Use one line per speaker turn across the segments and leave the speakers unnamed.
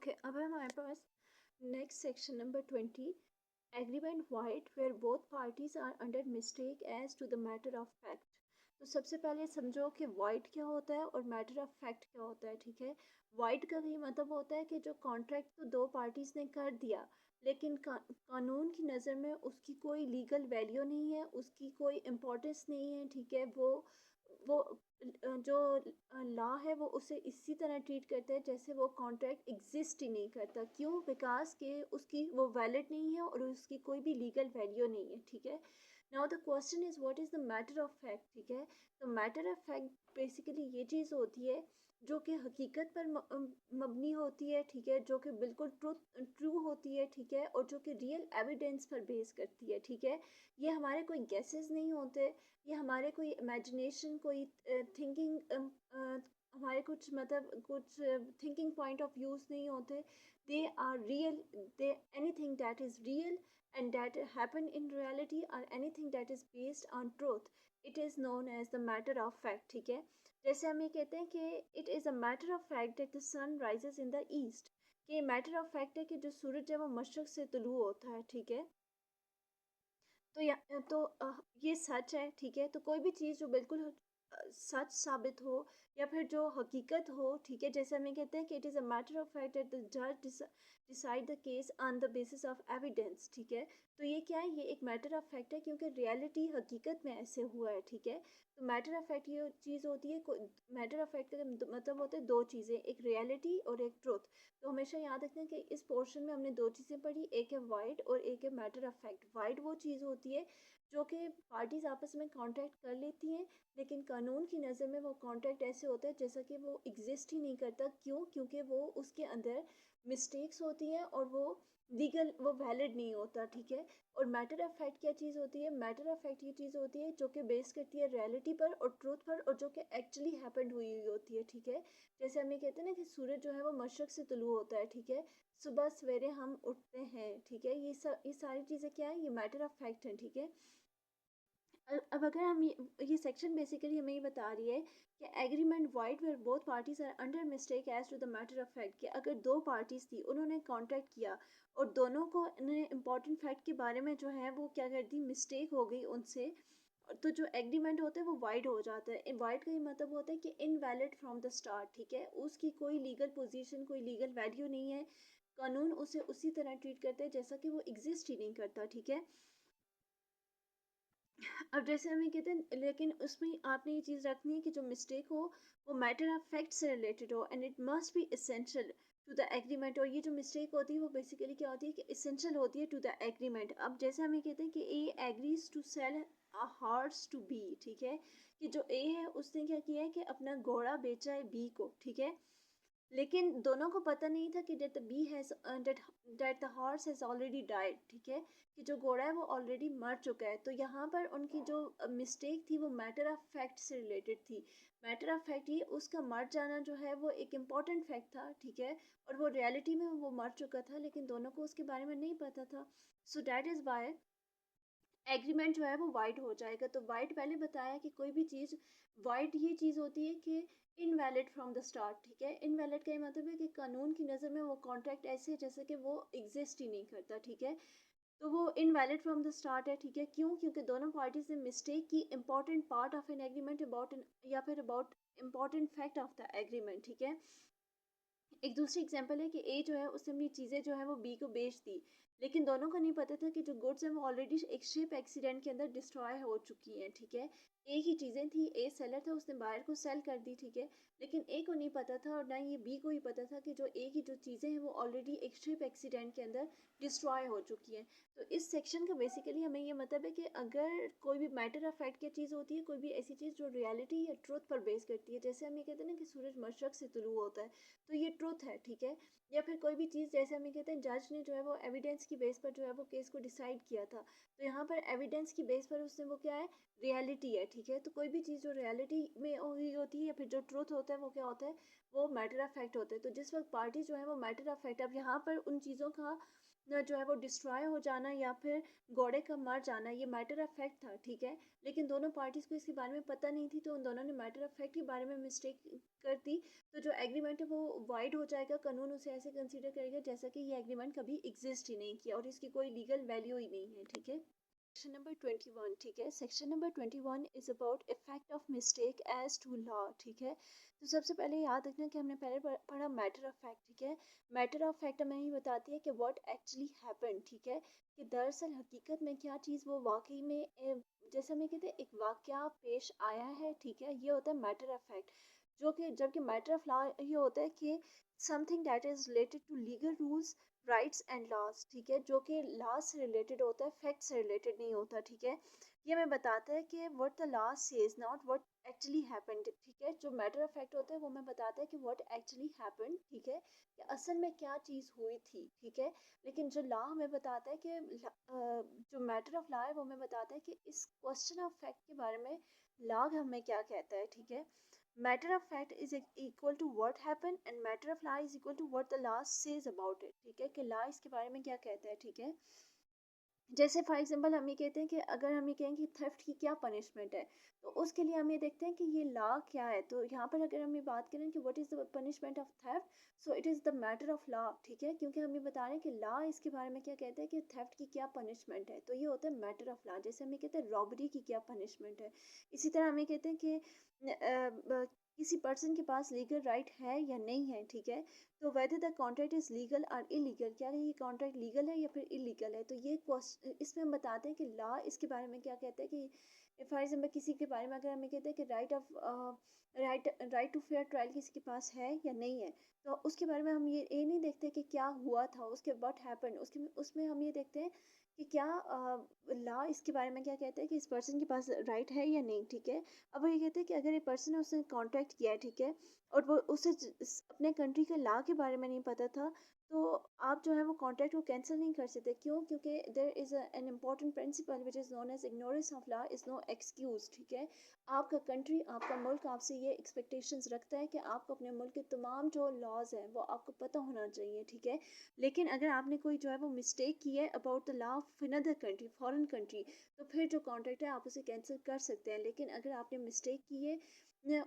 Okay, अब है हमारे पास next section number 20, agreement void where both parties are under mistake as to the matter of fact. तो सबसे पहले समझो कि वाइट क्या होता है और मैटर ऑफ फैक्ट क्या होता है। ठीक है, वाइट का ये मतलब होता है कि जो कॉन्ट्रैक्ट तो दो पार्टीज ने कर दिया, लेकिन कानून की नज़र में उसकी कोई लीगल वैल्यू नहीं है, उसकी कोई इम्पोर्टेंस नहीं है। ठीक है, वो जो लॉ है वो उसे इसी तरह ट्रीट करता है जैसे वो कॉन्ट्रैक्ट एग्जिस्ट ही नहीं करता। क्यों? बिकॉज के उसकी वो वैलिड नहीं है और उसकी कोई भी लीगल वैल्यू नहीं है। ठीक है, now the question is what is the matter of fact. ठीक है, तो मैटर ऑफ फैक्ट बेसिकली ये चीज़ होती है जो कि हकीकत पर मबनी होती है। ठीक है, जो कि बिल्कुल ट्रू होती है। ठीक है, और जो कि रियल एविडेंस पर बेस करती है। ठीक है, ये हमारे कोई गेसेस नहीं होते, ये हमारे कोई इमेजिनेशन, कोई थिंकिंग, हमारे कुछ मतलब कुछ थिंकिंग पॉइंट ऑफ व्यूज नहीं होते। They are real, they anything that is real and that happen in reality और anything that is based on truth, it is known as the matter of fact. ठीक है, जैसे हम ये कहते हैं कि it is a matter of fact that the sun rises in the east, कि मैटर ऑफ फैक्ट है कि जो सूरज है वो मशरक से तुलू होता है। ठीक है, तो ये सच है। ठीक है, तो कोई भी चीज़ जो बिल्कुल सच साबित हो या फिर जो हकीकत हो। ठीक है, जैसे हमें कहते हैं कि it is a matter of fact that the जज decide the case on the basis of evidence. ठीक है, तो ये क्या है? ये एक मैटर ऑफ फैक्ट है क्योंकि रियलिटी हकीकत में ऐसे हुआ है। ठीक है, तो मैटर ऑफ फैक्ट ये चीज़ होती है, मैटर ऑफ फैक्ट का मतलब होता है दो चीज़ें, एक रियलिटी और एक ट्रुथ। तो हमेशा याद रखना कि इस पोर्शन में हमने दो चीज़ें पढ़ी, एक है वाइड और एक है मैटर ऑफ फैक्ट। वाइड वो चीज़ होती है जो कि पार्टीज आपस में कॉन्ट्रैक्ट कर लेती हैं, लेकिन कानून की नज़र में वो कॉन्ट्रैक्ट ऐसे होता है जैसा कि वो एग्जिस्ट ही नहीं करता। क्यों? क्योंकि वो उसके अंदर मिस्टेक्स होती हैं और वो लीगल, वो वैलिड नहीं होता। ठीक है, और मैटर ऑफ फैक्ट क्या चीज़ होती है? मैटर ऑफ फैक्ट ये चीज़ होती है जो कि बेस करती है रियलिटी पर और ट्रूथ पर, और जो कि एक्चुअली हैपेंड हुई हुई होती है। ठीक है, जैसे हम ये कहते हैं ना कि सूरज जो है वो मशरक से तुलू होता है। ठीक है, सुबह सवेरे हम उठते हैं। ठीक है, ये सारी चीज़ें क्या है? ये मैटर ऑफ फैक्ट हैं। ठीक है, अब अगर हम ये सेक्शन बेसिकली हमें ये बता रही है कि agreement void where both parties are under mistake as to the matter of fact, कि अगर दो पार्टीज थी उन्होंने कॉन्ट्रैक्ट किया और दोनों को उन्होंने इंपॉर्टेंट फैक्ट के बारे में जो है वो क्या कर दी, मिस्टेक हो गई उनसे, तो जो एग्रीमेंट होता है वो वाइड हो जाता है। वाइड का ये मतलब होता है कि इनवैलिड फ्रॉम द स्टार्ट। ठीक है, उसकी कोई लीगल पोजीशन, कोई लीगल वैल्यू नहीं है, कानून उसे उसी तरह ट्रीट करते हैं जैसा कि वो एग्जिस्ट ही नहीं करता। ठीक है, अब जैसे हम ये कहते हैं, लेकिन उसमें आपने ये चीज़ रखनी है कि जो मिस्टेक हो वो मैटर ऑफ फैक्ट से रिलेटेड हो and it must be essential to the agreement. और ये जो मिस्टेक होती है वो बेसिकली क्या होती है कि एसेंशियल होती है टू द एग्रीमेंट। अब जैसे हम ये कहते हैं कि A agrees to sell a horse to B. ठीक है, कि जो ए है उसने क्या किया है कि अपना घोड़ा बेचा है बी को। ठीक है, लेकिन दोनों को पता नहीं था कि that B has that the horse has already died. ठीक है, कि जो घोड़ा है वो ऑलरेडी मर चुका है। तो यहाँ पर उनकी जो मिस्टेक थी वो मैटर ऑफ फैक्ट से रिलेटेड थी। मैटर ऑफ फैक्ट ये उसका मर जाना जो है वो एक इम्पॉर्टेंट फैक्ट था। ठीक है, और वो रियलिटी में वो मर चुका था लेकिन दोनों को उसके बारे में नहीं पता था। So that is why agreement जो है वो वाइड हो जाएगा। तो वाइड पहले बताया कि कोई भी चीज़ वाइड ये चीज़ होती है कि इनवैलिड फ्रॉम द स्टार्ट। ठीक है, इनवैलिड का ये मतलब है कि कानून की नज़र में वो कॉन्ट्रैक्ट ऐसे है जैसे कि वो एग्जिस्ट ही नहीं करता। ठीक है, तो वो इनवैलिड फ्रॉम द स्टार्ट है। ठीक है, क्यों? क्योंकि दोनों पार्टीज ने मिस्टेक की important part of an agreement about या फिर about important fact of the agreement. ठीक है, एक दूसरी एग्जांपल है कि ए जो है उसने अपनी चीज़ें जो है वो बी को बेच दी, लेकिन दोनों को नहीं पता था कि जो गुड्स हैं वो ऑलरेडी एक शिप एक्सीडेंट के अंदर डिस्ट्रॉय हो चुकी हैं। ठीक है, ए की चीज़ें थी, ए सेलर था, उसने बायर को सेल कर दी। ठीक है, लेकिन ए को नहीं पता था और ना ये बी को ही पता था कि जो ए की जो चीज़ें हैं वो ऑलरेडी एक शिप एक्सीडेंट के अंदर डिस्ट्रॉय हो चुकी हैं। तो इस सेक्शन का बेसिकली हमें ये मतलब है कि अगर कोई भी मैटर ऑफ फैक्ट की चीज़ होती है, कोई भी ऐसी चीज़ जो रियलिटी या ट्रुथ पर बेस करती है, जैसे हम ये कहते हैं ना कि सूरज मशरक से तुलू होता है, तो ये ट्रुथ है। ठीक है, या फिर कोई भी चीज़ जैसे हम ये कहते हैं जज ने जो है वो एविडेंस की बेस पर जो है वो केस को डिसाइड किया था, तो यहाँ पर एविडेंस की बेस पर उसने वो क्या है, रियलिटी है। ठीक है, तो कोई भी चीज़ जो रियलिटी में हुई होती है या फिर जो ट्रुथ होता है वो क्या होता है, वो मैटर ऑफ फैक्ट होता है। तो जिस वक्त पार्टी जो है वो मैटर ऑफ फैक्ट, अब यहाँ पर उन चीज़ों का ना जो है वो डिस्ट्रॉय हो जाना या फिर घोड़े का मर जाना, ये मैटर ऑफ फैक्ट था, ठीक है। लेकिन दोनों पार्टीज को इसके बारे में पता नहीं थी, तो उन दोनों ने मैटर ऑफ फैक्ट के बारे में मिस्टेक कर दी। तो जो एग्रीमेंट है वो वाइड हो जाएगा, कानून उसे ऐसे कंसीडर करेगा जैसा कि ये एग्रीमेंट कभी एग्जिस्ट ही नहीं किया और इसकी कोई लीगल वैल्यू ही नहीं है, ठीक है। सेक्शन नंबर 21, ठीक है। Section number 21 is about effect of mistake as to law, ठीक है। तो सबसे पहले याद रखना कि हमने पहले पढ़ा मैटर ऑफ फैक्ट, ठीक है। मैटर ऑफ फैक्ट हमें ये बताती है कि व्हाट एक्चुअली हैपन, ठीक है, कि दरअसल हकीकत में क्या चीज़ वो वाकई में जैसे हमें कहते हैं एक वाकया पेश आया है, ठीक है, ये होता है मैटर ऑफ फैक्ट। जो कि जबकि मैटर ऑफ लॉ ये होता है कि something that is related to legal rules, rights and laws, ठीक है, जो कि लॉ से रिलेटेड होता है, फैक्ट से रिलेटेड नहीं होता, ठीक है। ये हमें बताता है कि what the law says not what actually happened, ठीक है। जो मैटर ऑफ फैक्ट होता है वो हमें बताता है कि व्हाट एक्चुअली हैपेंड, ठीक है, कि असल में क्या चीज़ हुई थी, ठीक है। लेकिन जो लॉ हमें बताता है कि जो मैटर ऑफ लॉ है वो हमें बताता है कि इस क्वेश्चन ऑफ फैक्ट के बारे में लॉ हमें क्या कहता है, ठीक है। matter of fact is equal to what happened and matter of law is equal to what the law says about it, ठीक है, कि law इसके बारे में क्या कहता है, ठीक है। जैसे फॉर एग्जांपल हम ये कहते हैं कि अगर हम ये कहें कि थेफ्ट की क्या पनिशमेंट है, तो उसके लिए हम ये देखते हैं कि ये लॉ क्या है। तो यहाँ पर अगर हम ये बात करें कि what is the punishment of theft, so it is the matter of law, ठीक है, क्योंकि हम ये बता रहे हैं कि लॉ इसके बारे में क्या कहते हैं कि थेफ्ट की क्या पनिशमेंट है, तो ये होता है मैटर ऑफ लॉ। जैसे हम ये कहते हैं रॉबरी की क्या पनिशमेंट है, इसी तरह हम ये कहते हैं कि किसी पर्सन के पास लीगल राइट है या नहीं है, ठीक है। तो whether the contract is legal और इलीगल, क्या ये कॉन्ट्रैक्ट लीगल है या फिर इलीगल है, तो ये इसमें हम बताते हैं कि लॉ इसके बारे में क्या कहता है कि फॉर एग्जाम्पल किसी के बारे में अगर हमें कहते हैं कि राइट टू फेयर ट्रायल किसी के पास है या नहीं है, तो उसके बारे में हम ये नहीं देखते कि क्या हुआ था, उसके व्हाट हैपन, उसके उसमें हम ये देखते हैं कि क्या लॉ इसके बारे में क्या कहता है कि इस पर्सन के पास राइट है या नहीं, ठीक है। अब वो ये कहते हैं कि अगर एक पर्सन है उसने कॉन्ट्रैक्ट किया है, ठीक है, और वो उसे अपने कंट्री के लॉ के बारे में नहीं पता था, तो आप जो है वो कॉन्ट्रैक्ट को कैंसिल नहीं कर सकते। क्यों? क्योंकि there is an important principle which is known as ignorance of law is no excuse, ठीक है। आपका कंट्री, आपका मुल्क आपसे ये एक्सपेक्टेशंस रखता है कि आपको अपने मुल्क के तमाम जो लॉज हैं वो आपको पता होना चाहिए, ठीक है। लेकिन अगर आपने कोई जो है वो मिस्टेक की है about the law of another country, foreign country, तो फिर जो कॉन्ट्रैक्ट है आप उसे कैंसिल कर सकते हैं। लेकिन अगर आपने मिस्टेक की है,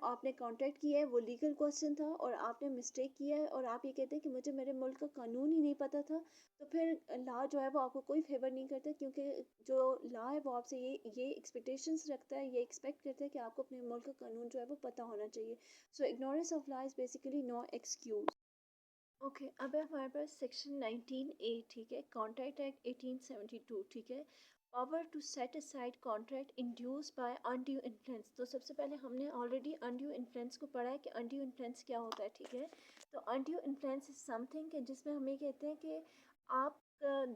आपने कॉन्ट्रैक्ट किया है, वो लीगल क्वेश्चन था और आपने मिस्टेक किया है और आप ये कहते हैं कि मुझे मेरे मुल्क का कानून ही नहीं पता था, तो फिर लॉ जो है वो आपको कोई फेवर नहीं करता, क्योंकि जो लॉ है वो आपसे ये एक्सपेक्टेशंस रखता है, ये एक्सपेक्ट करता है कि आपको अपने मुल्क का कानून जो है वो पता होना चाहिए। So ignorance of law is basically no excuse. Okay, अब है हमारे पास सेक्शन 19A, ठीक है, कॉन्ट्रैक्ट एक्ट 1872, ठीक है, power to set aside contract induced by undue influence. तो सबसे पहले हमने ऑलरेडी अनड्यू इन्फ्लुएंस को पढ़ा है कि अनड्यू इन्फ्लुएंस क्या होता है, ठीक है। तो अनड्यू इन्फ्लुएंस इज समथिंग जिसमें हम ये कहते हैं कि आप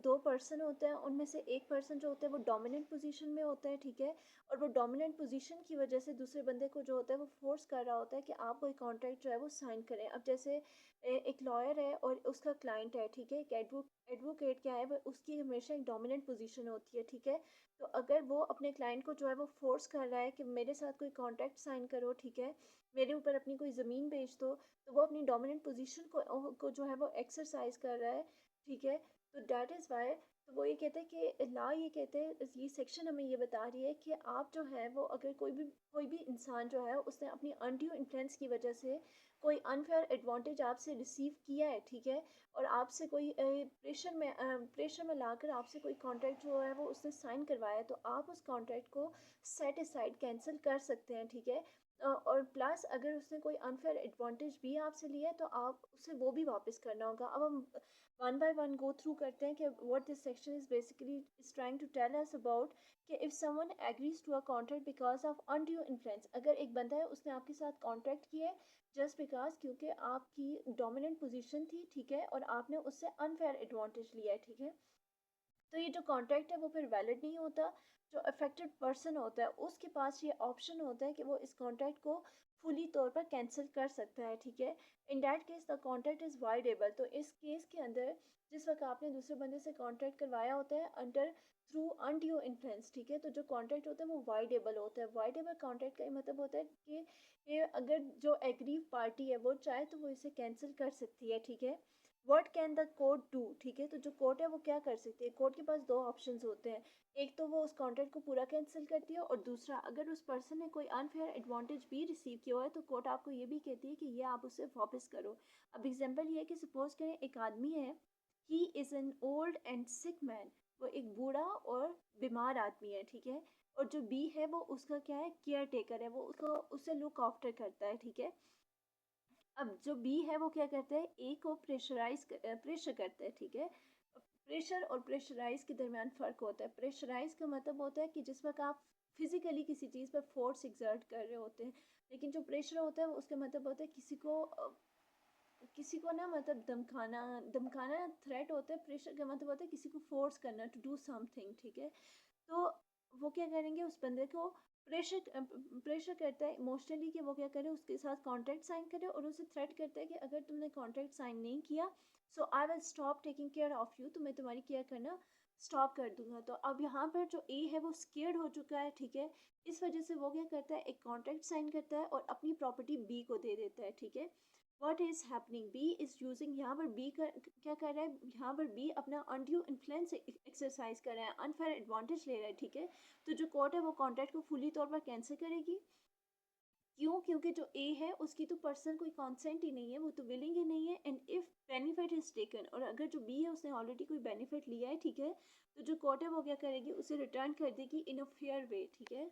दो पर्सन होते हैं, उनमें से एक पर्सन जो होता है वो डोमिनेंट पोजीशन में होता है, ठीक है, और वो डोमिनेंट पोजीशन की वजह से दूसरे बंदे को जो होता है वो फोर्स कर रहा होता है कि आप कोई कॉन्ट्रैक्ट जो है वो साइन करें। अब जैसे एक लॉयर है और उसका क्लाइंट है, ठीक है, एक एडवोकेट क्या है वो उसकी हमेशा एक डोमिनेंट पोजीशन होती है, ठीक है। तो अगर वो अपने क्लाइंट को जो है वो फोर्स कर रहा है कि मेरे साथ कोई कॉन्ट्रैक्ट साइन करो, ठीक है, मेरे ऊपर अपनी कोई ज़मीन बेच दो, तो वो अपनी डोमिनेंट पोजीशन को जो है वो एक्सरसाइज कर रहा है, ठीक है। तो डैट इज़ वाई, तो वो ये कहते हैं कि लॉ ये कहते हैं, ये सेक्शन हमें ये बता रही है कि आप जो है वो अगर कोई भी इंसान जो है उसने अपनी अनड्यू इन्फ्लुएंस की वजह से कोई अनफेयर एडवांटेज आपसे रिसीव किया है, ठीक है, और आपसे कोई प्रेशर में लाकर आपसे कोई कॉन्ट्रैक्ट जो है वो उसने साइन करवाया है, तो आप उस कॉन्ट्रैक्ट को सेट असाइड कैंसिल कर सकते हैं, ठीक है। और प्लस अगर उसने कोई अनफेयर एडवांटेज भी आपसे लिया है तो आप उसे वो भी वापस करना होगा। अब हम one by one go through करते हैं कि what this section is basically is trying to tell us about कि if someone agrees to a contract because of undue influence, अगर एक बंदा है उसने आपके साथ कॉन्ट्रैक्ट किया है जस्ट बिकॉज क्योंकि आपकी डोमिनेंट पोजीशन थी, ठीक है, और आपने उससे अनफेयर एडवांटेज लिया है, ठीक है, तो ये जो कॉन्ट्रैक्ट है वो फिर वैलिड नहीं होता। जो अफेक्टेड पर्सन होता है उसके पास ये ऑप्शन होता है कि वो इस कॉन्ट्रैक्ट को फुली तौर पर कैंसिल कर सकता है, ठीक है। In that case the contract is voidable. तो इस केस के अंदर जिस वक्त आपने दूसरे बंदे से कॉन्ट्रैक्ट करवाया होता है अंडर थ्रू अनड्यू इन्फ्लुएंस, ठीक है, तो जो कॉन्ट्रैक्ट होता है वो वाइडेबल होता है। वाइडेबल कॉन्ट्रैक्ट का मतलब होता है कि ये अगर जो एग्रीव पार्टी है वो चाहे तो वो इसे कैंसिल कर सकती है, ठीक है। What can the court do, ठीक है। तो जो कोर्ट है वो क्या कर सकती है, कोर्ट के पास दो ऑप्शंस होते हैं। एक तो वो उस कॉन्ट्रैक्ट को पूरा कैंसिल करती है, और दूसरा अगर उस पर्सन ने कोई अनफेयर एडवांटेज भी रिसीव किया हुआ है तो कोर्ट आपको ये भी कहती है कि ये आप उसे वापस करो। अब एग्जांपल ये है कि सपोज करें एक आदमी है, he is an old and sick man, वो एक बूढ़ा और बीमार आदमी है, ठीक है। और जो बी है वो उसका क्या है, केयर टेकर है, वो उसको उससे लुक आफ्टर करता है, ठीक है। अब जो बी है वो क्या करता है, ए को प्रेशर करता है, ठीक है। प्रेशर और प्रेशराइज के दरमियान फ़र्क होता है। प्रेशराइज का मतलब होता है कि जिस वक्त आप फिजिकली किसी चीज़ पर फोर्स एक्सर्ट कर रहे होते हैं, लेकिन जो प्रेशर होता है वो उसका मतलब होता है किसी को ना मतलब धमकाना, धमकाना थ्रेट होता है। प्रेशर का मतलब होता है किसी को फोर्स करना टू डू समथिंग, ठीक है। तो वो क्या करेंगे, उस बंदे को प्रेशर प्रेशर करता है इमोशनली कि वो क्या करे, उसके साथ कॉन्ट्रैक्ट साइन करे, और उसे थ्रेट करता है कि अगर तुमने कॉन्ट्रैक्ट साइन नहीं किया so I will stop taking care of you, तो मैं तुम्हारी केयर करना स्टॉप कर दूंगा। तो अब यहाँ पर जो ए है वो स्केर्ड हो चुका है, ठीक है। इस वजह से वो क्या करता है, एक कॉन्ट्रैक्ट साइन करता है और अपनी प्रॉपर्टी बी को दे देता है, ठीक है। What is happening, B is using, यहाँ पर बी क्या कर रहा है, यहाँ पर बी अपना अनड्यू इन्फ्लुएंस एक्सरसाइज कर रहा है, अनफेयर एडवांटेज ले रहा है, ठीक है। तो जो कोर्ट है वो कॉन्ट्रैक्ट को फुली तौर पर कैंसिल करेगी। क्यों, क्योंकि जो ए है उसकी तो पर्सनल कोई कॉन्सेंट ही नहीं है, वो तो विलिंग ही नहीं है। And if benefit is taken, और अगर जो बी है उसने ऑलरेडी कोई बेनिफिट लिया है, ठीक है, तो जो कोर्ट है वो क्या करेगी, उसे रिटर्न कर देगी इन अ फेयर वे, ठीक है।